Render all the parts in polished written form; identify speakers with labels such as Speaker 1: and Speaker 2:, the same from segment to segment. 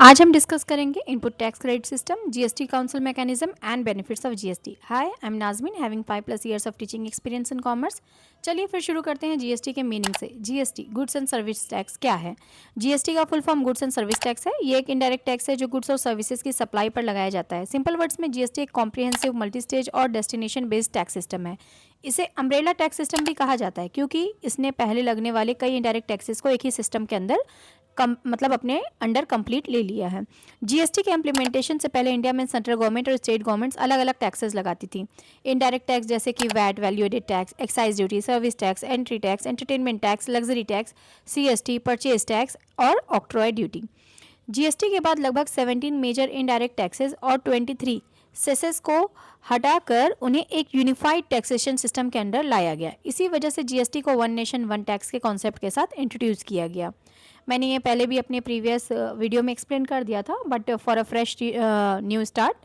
Speaker 1: आज हम डिस्कस करेंगे input tax credit system, GST council mechanism and benefits of GST. Hi, I am Nazmeen, having 5+ years of teaching experience in commerce. चलिए फिर शुरू करते हैं जीएसटी के मीनिंग से। GST goods and service tax क्या है? जीएसटी का full form goods and service tax है। ये एक इनडायरेक्ट टैक्स है जो गुड्स और सर्विसेज की सप्लाई पर लगाया जाता है। सिंपल वर्ड्स में जीएसटी एक कॉम्प्रिहेंसिव मल्टी स्टेज और डेस्टिनेशन बेस्ड टैक्स सिस्टम है। इसे अम्ब्रेला टैक्स सिस्टम भी कहा जाता है क्योंकि इसने पहले लगने वाले कई इनडायरेक्ट टैक्सेस को एक ही सिस्टम के अंदर मतलब अपने अंडर कंप्लीट ले लिया है। जीएसटी के इम्प्लीमेंटेशन से पहले इंडिया में सेंट्रल गवर्नमेंट और स्टेट गवर्नमेंट्स अलग अलग टैक्सेस लगाती थी। इनडायरेक्ट टैक्स जैसे कि VAT, value added tax, excise duty, service tax, entry tax, entertainment tax, luxury tax, CST, purchase tax और ऑक्ट्रॉय ड्यूटी। जीएसटी के बाद लगभग 17 मेजर इनडायरेक्ट टैक्सेस और 23 सेसेस को हटाकर उन्हें एक यूनिफाइड टैक्सेशन सिस्टम के अंदर लाया गया। इसी वजह से जीएसटी को वन नेशन वन टैक्स के कॉन्सेप्ट के साथ इंट्रोड्यूस किया गया। मैंने ये पहले भी अपने प्रीवियस वीडियो में एक्सप्लेन कर दिया था, but for a fresh new start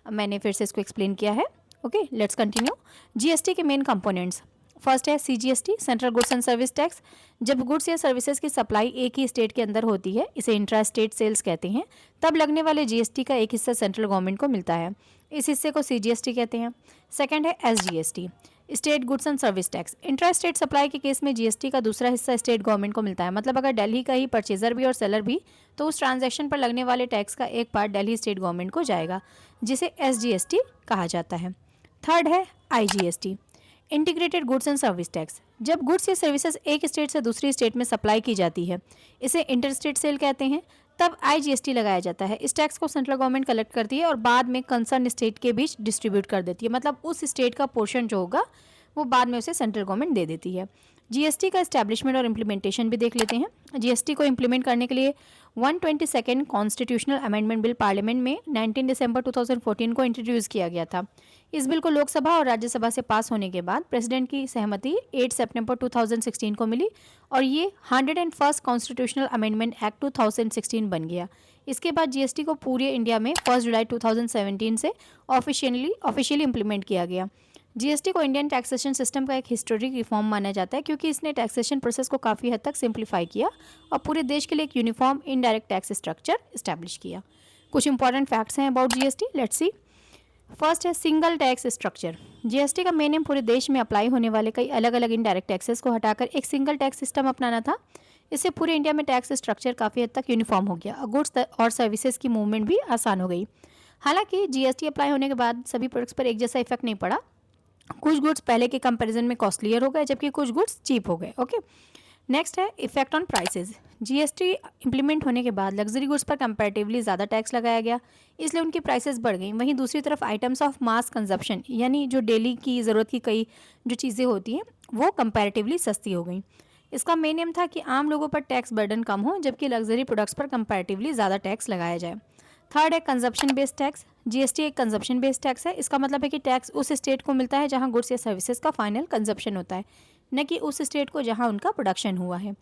Speaker 1: मैंने फिर से इसको एक्सप्लेन किया है। Okay, let's continue. जीएसटी के मेन कंपोनेंट्स। फर्स्ट है CGST, central goods and service tax. जब गुड्स या सर्विसेज की सप्लाई एक ही स्टेट के अंदर होती है, इसे इंट्रा स्टेट सेल्स कहते हैं, तब लगने वाले जीएसटी का एक हिस्सा सेंट्रल गवर्नमेंट को मिलता है। इस हिस्से को सीजीएसटी कहते हैं। सेकंड है SGST, state goods and service tax. Intra state supply के केस में जीएसटी का दूसरा हिस्सा स्टेट गवर्नमेंट को मिलता है। मतलब अगर दिल्ली का ही परचेजर भी और सेलर भी, तो उस ट्रांजैक्शन पर लगने वाले टैक्स का एक पार्ट दिल्ली स्टेट गवर्नमेंट को जाएगा, जिसे एसजीएसटी कहा जाता है। थर्ड है IGST, integrated goods and service tax. जब गुड्स या सर्विसेज एक स्टेट से दूसरी स्टेट में सप्लाई की जाती है, इसे इंटर स्टेट सेल कहते हैं, तब आईजीएसटी लगाया जाता है। इस टैक्स को सेंट्रल गवर्नमेंट कलेक्ट करती है और बाद में कंसर्न स्टेट के बीच डिस्ट्रीब्यूट कर देती है। मतलब उस स्टेट का पोर्शन जो होगा वो बाद में उसे सेंट्रल गवर्नमेंट दे देती है। जीएसटी का एस्टैब्लिशमेंट और इम्प्लीमेंटेशन भी देख लेते हैं। जीएसटी को इम्प्लीमेंट करने के लिए 122nd constitutional amendment bill parliament में 19 दिसंबर 2014 को इंट्रोड्यूस किया गया था। इस बिल को लोकसभा और राज्यसभा से पास होने के बाद प्रेसिडेंट की सहमति 8 सितंबर 2016 को मिली और ये 101st कॉन्स्टिट्यूशनल अमेंडमेंट एक्ट 2016 बन गया। इसके बाद जीएसटी को पूरे इंडिया में 1 जुलाई 2017 से ऑफिशियली इम्प्लीमेंट किया गया। जीएसटी को इंडियन टैक्सेशन सिस्टम का एक हिस्टोरिक रिफॉर्म माना जाता है क्योंकि इसने टैक्सेशन प्रोसेस को काफ़ी हद तक सिंप्लीफाई किया और पूरे देश के लिए एक uniform indirect tax structure establish किया। कुछ इंपॉर्टेंट फैक्ट्स हैं about GST, let's see. First है सिंगल टैक्स स्ट्रक्चर। जीएसटी का मेन एम पूरे देश में अप्लाई होने वाले कई अलग अलग इनडायरेक्ट टैक्सेस को हटाकर एक सिंगल टैक्स सिस्टम अपनाना था। इससे पूरे इंडिया में टैक्स स्ट्रक्चर काफ़ी हद तक यूनिफॉर्म हो गया और गुड्स और सर्विसेज की मूवमेंट भी आसान हो गई। हालांकि जीएसटी अप्लाई होने के बाद सभी प्रोडक्ट्स पर एक जैसा इफेक्ट नहीं पड़ा। कुछ गुड्स पहले के कंपैरिजन में कॉस्टलियर हो गए जबकि कुछ गुड्स चीप हो गए। ओके, नेक्स्ट है effect on prices. GST implement होने के बाद लग्जरी गुड्स पर कंपैरेटिवली ज़्यादा टैक्स लगाया गया, इसलिए उनकी प्राइसेस बढ़ गई। वहीं दूसरी तरफ आइटम्स ऑफ मास कंजप्शन यानी जो डेली की ज़रूरत की कई जो चीज़ें होती हैं वो कंपैरेटिवली सस्ती हो गई। इसका मेन एम था कि आम लोगों पर टैक्स बर्डन कम हो जबकि लग्जरी प्रोडक्ट्स पर कंपैरेटिवली ज़्यादा टैक्स लगाया जाए। थर्ड है कंजप्शन बेस्ड टैक्स। जीएसटी एक कंजप्शन बेस्ड टैक्स है। इसका मतलब है कि टैक्स उस स्टेट को मिलता है जहां गुड्स या सर्विसेज का फाइनल कंजप्शन होता है, न कि उस स्टेट को जहां उनका प्रोडक्शन हुआ है।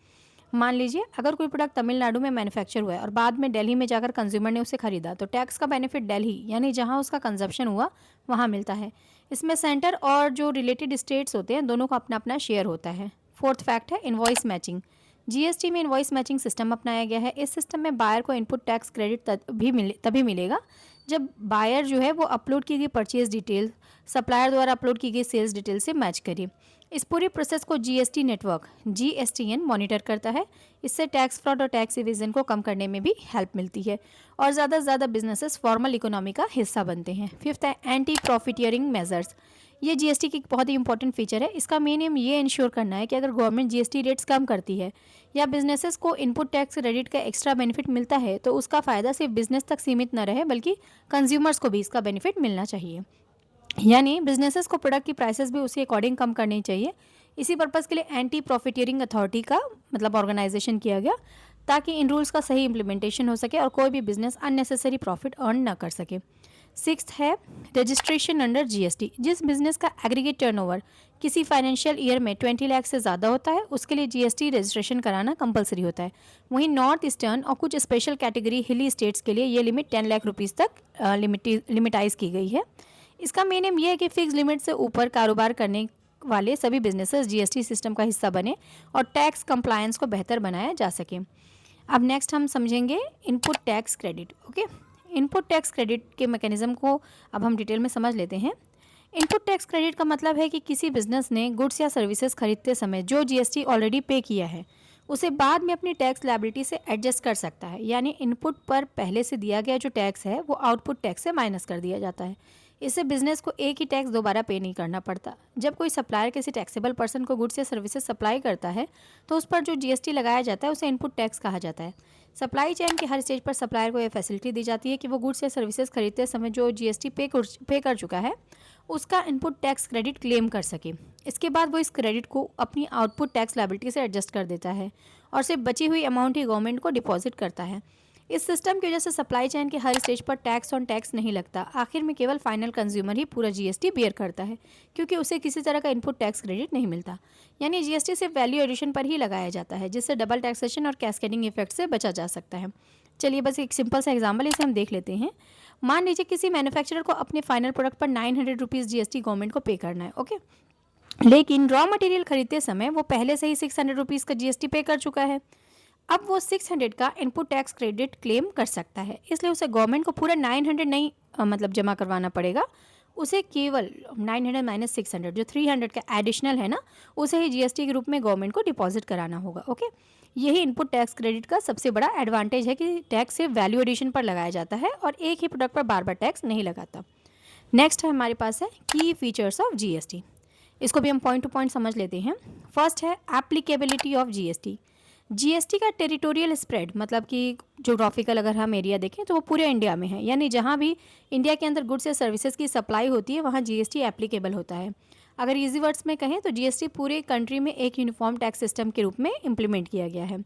Speaker 1: मान लीजिए अगर कोई प्रोडक्ट तमिलनाडु में मैन्युफैक्चर हुआ है और बाद में दिल्ली में जाकर कंज्यूमर ने उसे खरीदा, तो टैक्स का बेनिफिट दिल्ली यानी जहां उसका कंजप्शन हुआ वहां मिलता है। इसमें सेंटर और जो रिलेटेड स्टेट्स होते हैं दोनों का अपना अपना शेयर होता है। फोर्थ फैक्ट है इनवॉइस मैचिंग। जीएसटी में इनवॉइस मैचिंग सिस्टम अपनाया गया है। इस सिस्टम में बायर को इनपुट टैक्स क्रेडिट तभी मिलेगा जब बायर जो है वो अपलोड की गई परचेज डिटेल सप्लायर द्वारा अपलोड की गई सेल्स डिटेल से मैच करे। इस पूरी प्रोसेस को जीएसटी नेटवर्क जीएसटीएन मॉनिटर करता है। इससे टैक्स फ्रॉड और टैक्स इवेजन को कम करने में भी हेल्प मिलती है और ज़्यादा से ज़्यादा बिजनेसेस फॉर्मल इकोनॉमी का हिस्सा बनते हैं। फिफ्थ है एंटी प्रॉफिटियरिंग मेजर्स। ये जीएसटी की एक बहुत ही इंपॉर्टेंट फीचर है। इसका मेन एम ये इंश्योर करना है कि अगर गवर्नमेंट जीएसटी रेट्स कम करती है या बिजनेसेस को इनपुट टैक्स क्रेडिट का एक्स्ट्रा बेनिफिट मिलता है तो उसका फ़ायदा सिर्फ बिजनेस तक सीमित न रहे बल्कि कंज्यूमर्स को भी इसका बेनिफिट मिलना चाहिए। यानी बिजनेसेस को प्रोडक्ट की प्राइसेस भी उसी अकॉर्डिंग कम करनी चाहिए। इसी पर्पज़ के लिए एंटी प्रॉफिटियरिंग अथॉरिटी का मतलब ऑर्गेनाइजेशन किया गया ताकि इन रूल्स का सही इम्प्लीमेंटेशन हो सके और कोई भी बिजनेस अननेसेसरी प्रॉफिट अर्न न कर सके। सिक्स्थ है रजिस्ट्रेशन अंडर जीएसटी। जिस बिजनेस का एग्रीगेट टर्नओवर किसी फाइनेंशियल ईयर में 20 लाख से ज़्यादा होता है उसके लिए जीएसटी रजिस्ट्रेशन कराना कंपलसरी होता है। वहीं नॉर्थ ईस्टर्न और कुछ स्पेशल कैटेगरी हिली स्टेट्स के लिए ये लिमिट 10 लाख रुपीज़ तक लिमिटाइज की गई है। इसका मेन एम ये है कि फिक्स लिमिट से ऊपर कारोबार करने वाले सभी बिजनेसेस जीएसटी सिस्टम का हिस्सा बने और टैक्स कंप्लायंस को बेहतर बनाया जा सके। अब नेक्स्ट हम समझेंगे input tax credit. Okay, input tax credit के मैकेनिज्म को अब हम डिटेल में समझ लेते हैं। इनपुट टैक्स क्रेडिट का मतलब है कि किसी बिजनेस ने गुड्स या सर्विसेज खरीदते समय जो जीएसटी ऑलरेडी पे किया है उसे बाद में अपनी टैक्स लायबिलिटी से एडजस्ट कर सकता है। यानी इनपुट पर पहले से दिया गया जो टैक्स है वो आउटपुट टैक्स से माइनस कर दिया जाता है। इससे बिजनेस को एक ही टैक्स दोबारा पे नहीं करना पड़ता। जब कोई सप्लायर किसी टैक्सेबल पर्सन को गुड्स या सर्विसेज सप्लाई करता है तो उस पर जो जीएसटी लगाया जाता है उसे इनपुट टैक्स कहा जाता है। सप्लाई चेन के हर स्टेज पर सप्लायर को यह फैसिलिटी दी जाती है कि वो गुड्स या सर्विसेज खरीदते समय जो जीएसटी पे कर चुका है उसका इनपुट टैक्स क्रेडिट क्लेम कर सके। इसके बाद वो इस क्रेडिट को अपनी आउटपुट टैक्स लायबिलिटी से एडजस्ट कर देता है और सिर्फ बची हुई अमाउंट ही गवर्नमेंट को डिपॉजिट करता है। इस सिस्टम की वजह से सप्लाई चेन के हर स्टेज पर टैक्स ऑन टैक्स नहीं लगता। आखिर में केवल फाइनल कंज्यूमर ही पूरा जीएसटी बेयर करता है क्योंकि उसे किसी तरह का इनपुट टैक्स क्रेडिट नहीं मिलता। यानी जीएसटी सिर्फ वैल्यू एडिशन पर ही लगाया जाता है जिससे डबल टैक्सेशन और कैस्केडिंग इफेक्ट से बचा जा सकता है। चलिए बस एक सिंपल सा एग्जाम्पल इसे हम देख लेते हैं। मान लीजिए किसी मैन्युफैक्चरर को अपने फाइनल प्रोडक्ट पर 900 रुपीज़ जीएसटी गवर्नमेंट को पे करना है। ओके, लेकिन रॉ मटेरियल खरीदते समय वो पहले से ही 600 रुपीज़ का जीएसटी पे कर चुका है। अब वो 600 का इनपुट टैक्स क्रेडिट क्लेम कर सकता है, इसलिए उसे गवर्नमेंट को पूरा 900 नहीं मतलब जमा करवाना पड़ेगा। उसे केवल 900 माइनस 600 जो 300 का एडिशनल है ना उसे ही जीएसटी के रूप में गवर्नमेंट को डिपॉजिट कराना होगा। ओके, यही इनपुट टैक्स क्रेडिट का सबसे बड़ा एडवांटेज है कि टैक्स सिर्फ वैल्यू एडिशन पर लगाया जाता है और एक ही प्रोडक्ट पर बार बार टैक्स नहीं लगाता। नेक्स्ट है हमारे पास है की फीचर्स ऑफ जीएसटी। इसको भी हम पॉइंट टू पॉइंट समझ लेते हैं। फर्स्ट है एप्लीकेबिलिटी ऑफ जीएसटी। जीएसटी का टेरिटोरियल स्प्रेड मतलब कि जोग्राफिकल अगर हम एरिया देखें तो वो पूरे इंडिया में है। यानी जहाँ भी इंडिया के अंदर गुड्स या सर्विसेज की सप्लाई होती है वहाँ जीएसटी एप्लीकेबल होता है। अगर इजी वर्ड्स में कहें तो जीएसटी पूरे कंट्री में एक यूनिफॉर्म टैक्स सिस्टम के रूप में इम्प्लीमेंट किया गया है।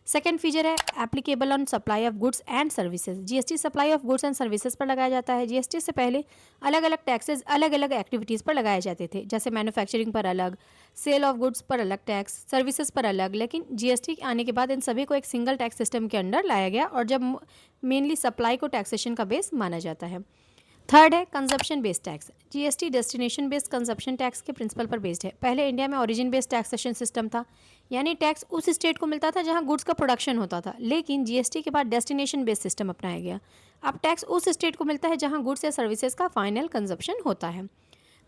Speaker 1: सेकेंड फीचर है applicable on supply of goods and services. GST supply of goods and services पर लगाया जाता है। जीएसटी से पहले अलग अलग टैक्सेस अलग अलग एक्टिविटीज़ पर लगाए जाते थे, जैसे मैन्युफैक्चरिंग पर अलग, सेल ऑफ गुड्स पर अलग टैक्स, सर्विसेज पर अलग। लेकिन जीएसटी आने के बाद इन सभी को एक सिंगल टैक्स सिस्टम के अंडर लाया गया और जब मेनली सप्लाई को टैक्सेशन का बेस माना जाता है। थर्ड है consumption based tax. GST destination based consumption tax के प्रिंसिपल पर बेस्ड है। पहले इंडिया में ओरिजिन बेस्ड टैक्सेशन सिस्टम था, यानी टैक्स उस स्टेट को मिलता था जहां गुड्स का प्रोडक्शन होता था। लेकिन जीएसटी के बाद डेस्टिनेशन बेस्ड सिस्टम अपनाया गया। अब टैक्स उस स्टेट को मिलता है जहां गुड्स या सर्विसेज का फाइनल कंजप्शन होता है।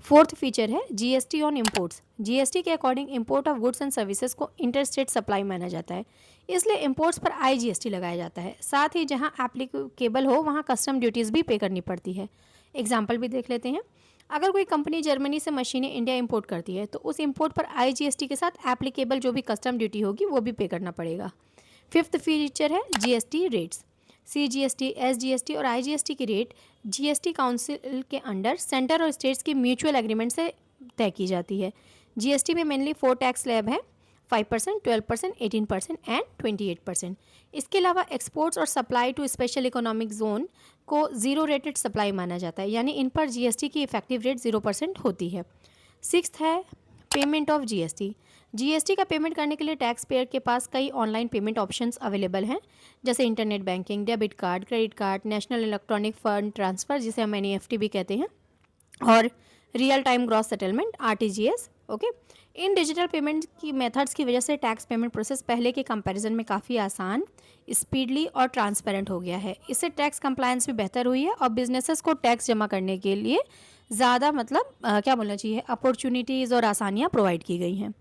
Speaker 1: फोर्थ फीचर है जीएसटी ऑन इम्पोर्ट्स। जीएसटी के according import of goods and services को इंटर स्टेट सप्लाई माना जाता है, इसलिए इम्पोर्ट्स पर आईजीएसटी लगाया जाता है। साथ ही जहां एप्लीकेबल हो वहां कस्टम ड्यूटीज़ भी पे करनी पड़ती है। एग्जाम्पल भी देख लेते हैं। अगर कोई कंपनी जर्मनी से मशीनें इंडिया इंपोर्ट करती है तो उस इंपोर्ट पर आईजीएसटी के साथ एप्लीकेबल जो भी कस्टम ड्यूटी होगी वो भी पे करना पड़ेगा। फिफ्थ फीचर है जीएसटी रेट्स। सीजीएसटी, एसजीएसटी और आईजीएसटी की रेट जीएसटी काउंसिल के अंडर सेंटर और स्टेट्स की म्यूचुअल एग्रीमेंट से तय की जाती है। जीएसटी में मेनली 4 टैक्स स्लैब है, 5%, 12%, 18% एंड 28%। इसके अलावा एक्सपोर्ट्स और supply to special economic zone को जीरो रेटेड सप्लाई माना जाता है, यानी इन पर जीएसटी की इफेक्टिव रेट 0% होती है। सिक्स्थ है पेमेंट ऑफ जीएसटी। जीएसटी का पेमेंट करने के लिए टैक्स पेयर के पास कई ऑनलाइन पेमेंट ऑप्शंस अवेलेबल हैं, जैसे internet banking, debit card, credit card, national electronic fund transfer जिसे हम एनईएफटी भी कहते हैं, और real time gross settlement RTGS. Okay, इन डिजिटल पेमेंट की मेथड्स की वजह से टैक्स पेमेंट प्रोसेस पहले के कंपैरिजन में काफ़ी आसान, स्पीडली और ट्रांसपेरेंट हो गया है। इससे टैक्स कंप्लायंस भी बेहतर हुई है और बिजनेसेस को टैक्स जमा करने के लिए ज़्यादा क्या बोलना चाहिए, अपॉर्चुनिटीज़ और आसानियाँ प्रोवाइड की गई हैं।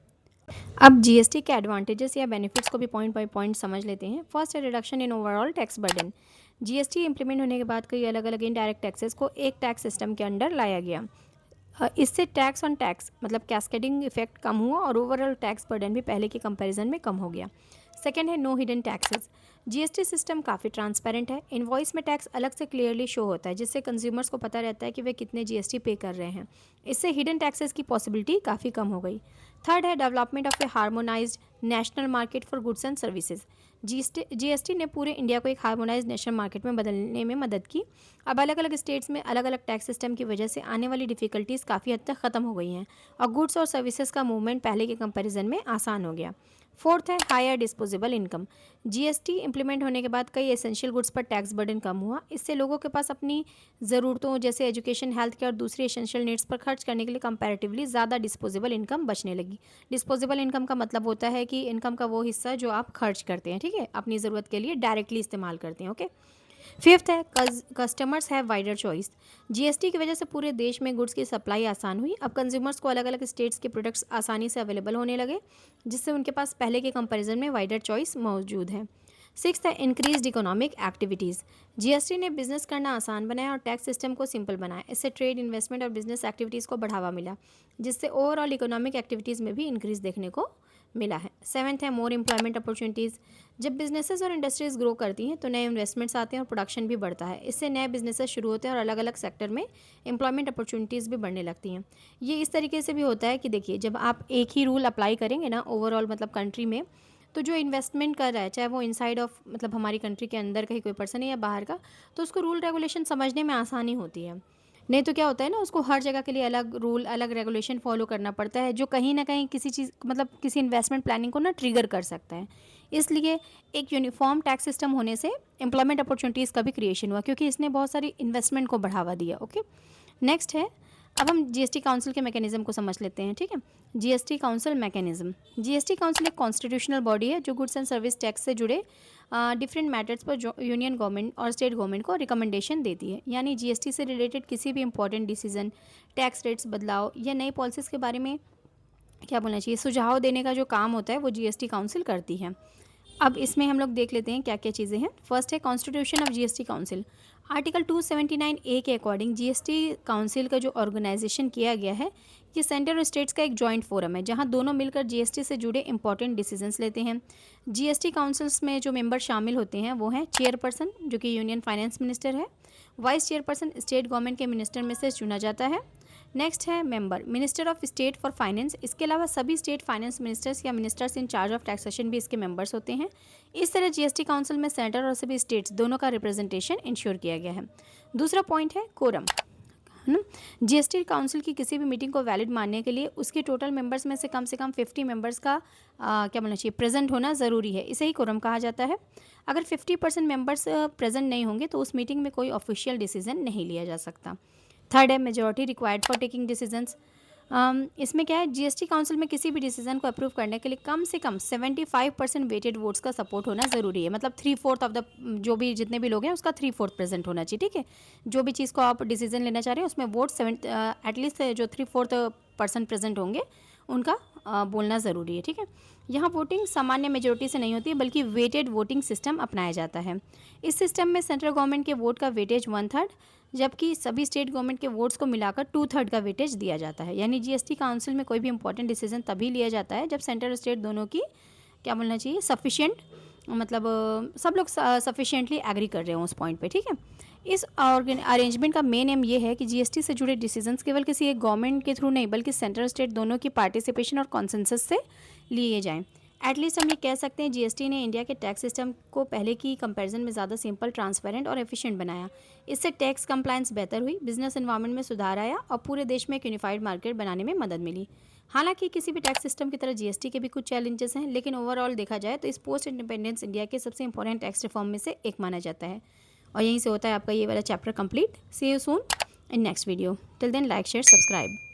Speaker 1: अब जीएसटी के एडवांटेजेस या बेनिफिट्स को भी पॉइंट बाय पॉइंट समझ लेते हैं। फर्स्ट है reduction in overall tax burden. GST implement होने के बाद कई अलग अलग इनडायरेक्ट टैक्सेस को एक टैक्स सिस्टम के अंडर लाया गया। इससे टैक्स ऑन टैक्स मतलब कैस्केडिंग इफेक्ट कम हुआ और ओवरऑल टैक्स बर्डन भी पहले के कंपैरिजन में कम हो गया। सेकेंड है no hidden taxes. GST system काफ़ी ट्रांसपेरेंट है। इनवॉइस में टैक्स अलग से क्लियरली शो होता है, जिससे कंज्यूमर्स को पता रहता है कि वे कितने जीएसटी पे कर रहे हैं। इससे हिडन टैक्सेस की पॉसिबिलिटी काफ़ी कम हो गई। थर्ड है development of A harmonised national market for goods and services. GST ने पूरे इंडिया को एक हार्मोनाइज्ड नेशनल मार्केट में बदलने में मदद की। अब अलग अलग स्टेट्स में अलग अलग टैक्स सिस्टम की वजह से आने वाली डिफ़िकल्टीज़ काफ़ी हद तक ख़त्म हो गई हैं और गुड्स और सर्विसेज का मूवमेंट पहले के कंपैरिजन में आसान हो गया। फोर्थ है higher disposable income. GST implement होने के बाद कई एसेंशियल गुड्स पर टैक्स बर्डन कम हुआ। इससे लोगों के पास अपनी ज़रूरतों जैसे एजुकेशन, हेल्थ केयर और दूसरी एसेंशियल नीड्स पर खर्च करने के लिए कंपैरेटिवली ज़्यादा डिस्पोजेबल इनकम बचने लगी। डिस्पोजेबल इनकम का मतलब होता है कि इनकम का वो हिस्सा जो आप खर्च करते हैं, ठीक है, अपनी ज़रूरत के लिए डायरेक्टली इस्तेमाल करते हैं। ओके। फिफ्थ है customers have wider choice. GST की वजह से पूरे देश में गुड्स की सप्लाई आसान हुई। अब कंज्यूमर्स को अलग अलग स्टेट्स के प्रोडक्ट्स आसानी से अवेलेबल होने लगे, जिससे उनके पास पहले के कंपैरिजन में वाइडर चॉइस मौजूद है। सिक्स्थ है इंक्रीज्ड इकोनॉमिक एक्टिविटीज़। जीएसटी ने बिजनेस करना आसान बनाया और टैक्स सिस्टम को सिंपल बनाया। इससे ट्रेड, इन्वेस्टमेंट और बिजनेस एक्टिविटीज़ को बढ़ावा मिला, जिससे ओवरऑल इकोनॉमिक एक्टिविटीज़ में भी इंक्रीज देखने को मिला है। सेवन्थ है मोर एम्प्लॉयमेंट अपॉर्चुनिटीज़। जब बिजनेसेस और इंडस्ट्रीज ग्रो करती हैं तो नए इन्वेस्टमेंट्स आते हैं और प्रोडक्शन भी बढ़ता है। इससे नए बिजनेसेस शुरू होते हैं और अलग अलग सेक्टर में एम्प्लॉयमेंट अपॉर्चुनिटीज़ भी बढ़ने लगती हैं। ये इस तरीके से भी होता है कि देखिए, जब आप एक ही रूल अप्लाई करेंगे ना ओवरऑल मतलब कंट्री में, तो जो इन्वेस्टमेंट कर रहा है, चाहे वो इनसाइड ऑफ मतलब हमारी कंट्री के अंदर का ही कोई पर्सन है या बाहर का, तो उसको रूल रेगुलेशन समझने में आसानी होती है। नहीं तो क्या होता है ना, उसको हर जगह के लिए अलग रूल, अलग रेगुलेशन फॉलो करना पड़ता है, जो कहीं ना कहीं किसी चीज़ मतलब किसी इन्वेस्टमेंट प्लानिंग को ना ट्रिगर कर सकता है। इसलिए एक यूनिफॉर्म टैक्स सिस्टम होने से एम्प्लॉयमेंट अपॉर्चुनिटीज़ का भी क्रिएशन हुआ, क्योंकि इसने बहुत सारी इन्वेस्टमेंट को बढ़ावा दिया। ओके। नेक्स्ट है, अब हम जीएसटी काउंसिल के मैकेनिज्म को समझ लेते हैं, ठीक है। GST council mechanism. GST council एक कॉन्स्टिट्यूशनल बॉडी है जो गुड्स एंड सर्विस टैक्स से जुड़े डिफरेंट मैटर्स पर जो यूनियन गवर्नमेंट और स्टेट गवर्नमेंट को रिकमेंडेशन देती है। यानी जीएसटी से रिलेटेड किसी भी इंपॉर्टेंट डिसीजन, टैक्स रेट्स बदलाव या नई पॉलिसीज़ के बारे में क्या बोलना चाहिए, सुझाव देने का जो काम होता है वो जीएसटी काउंसिल करती है। अब इसमें हम लोग देख लेते हैं क्या क्या चीज़ें हैं। फर्स्ट है constitution of GST council. Article 279A के अकॉर्डिंग जीएसटी काउंसिल का जो ऑर्गेनाइजेशन किया गया है, ये सेंटर और स्टेट्स का एक जॉइंट फोरम है जहां दोनों मिलकर जीएसटी से जुड़े इंपॉर्टेंट डिसीजंस लेते हैं। जीएसटी काउंसिल्स में जो मेंबर शामिल होते हैं वो हैं चेयरपर्सन, जो कि यूनियन फाइनेंस मिनिस्टर है। वाइस चेयरपर्सन स्टेट गवर्नमेंट के मिनिस्टर में से चुना जाता है। नेक्स्ट है member, minister of state for finance. इसके अलावा सभी स्टेट फाइनेंस मिनिस्टर्स या ministers in charge of taxation भी इसके मेंबर्स होते हैं। इस तरह जीएसटी काउंसिल में सेंटर और सभी स्टेट्स दोनों का रिप्रेजेंटेशन इंश्योर किया गया है। दूसरा पॉइंट है कोरम, है ना। जीएसटी काउंसिल की किसी भी मीटिंग को वैलिड मानने के लिए उसके टोटल मेंबर्स में से कम 50 मेंबर्स का क्या बोलना चाहिए, प्रेजेंट होना ज़रूरी है। इसे ही कोरम कहा जाता है। अगर 50% मेंबर्स प्रेजेंट नहीं होंगे तो उस मीटिंग में कोई ऑफिशियल डिसीजन नहीं लिया जा सकता। थर्ड है majority required for taking decisions. इसमें क्या है, जीएसटी काउंसिल में किसी भी डिसीजन को अप्रूव करने के लिए कम से कम 75% वेटेड वोट्स का सपोर्ट होना ज़रूरी है। मतलब 3/4 ऑफ द जो भी जितने भी लोग हैं उसका 3/4 प्रेजेंट होना चाहिए, ठीक है। जो भी चीज़ को आप डिसीजन लेना चाह रहे हैं उसमें वोट एटलीस्ट जो 3/4% प्रेजेंट होंगे उनका बोलना ज़रूरी है, ठीक है। यहाँ वोटिंग सामान्य मेजोरिटी से नहीं होती है बल्कि वेटेड वोटिंग सिस्टम अपनाया जाता है। इस सिस्टम में सेंट्रल गवर्नमेंट के वोट का वेटेज 1/3, जबकि सभी स्टेट गवर्नमेंट के वोट्स को मिलाकर 2/3 का वेटेज दिया जाता है। यानी जीएसटी काउंसिल में कोई भी इंपॉर्टेंट डिसीजन तभी लिया जाता है जब सेंटर और स्टेट दोनों की क्या बोलना चाहिए, सफिशिएंट, मतलब सब लोग सफिशिएंटली एग्री कर रहे हों उस पॉइंट पे, ठीक है। इस अरेंजमेंट का मेन एम ये है कि जीएसटी से जुड़े डिसीजंस केवल किसी एक गवर्नमेंट के थ्रू नहीं बल्कि सेंट्रल स्टेट दोनों की पार्टिसिपेशन और कॉन्सेंसस से लिए जाएं। एटलीस्ट हम ये कह सकते हैं जीएसटी ने इंडिया के टैक्स सिस्टम को पहले की कंपैरिजन में ज़्यादा सिंपल, ट्रांसपेरेंट और एफिशिएंट बनाया। इससे टैक्स कंप्लायंस बेहतर हुई, बिजनेस एनवायरनमेंट में सुधार आया और पूरे देश में एक यूनिफाइड मार्केट बनाने में मदद मिली। हालांकि किसी भी टैक्स सिस्टम की तरह जीएसटी के भी कुछ चैलेंजेस हैं, लेकिन ओवरऑल देखा जाए तो इस पोस्ट इंडिपेंडेंस इंडिया के सबसे इंपॉर्टेंट टैक्स रिफॉर्म में से एक माना जाता है। और यहीं से होता है आपका ये वाला chapter complete. See you soon in next video. Till then like, share, subscribe.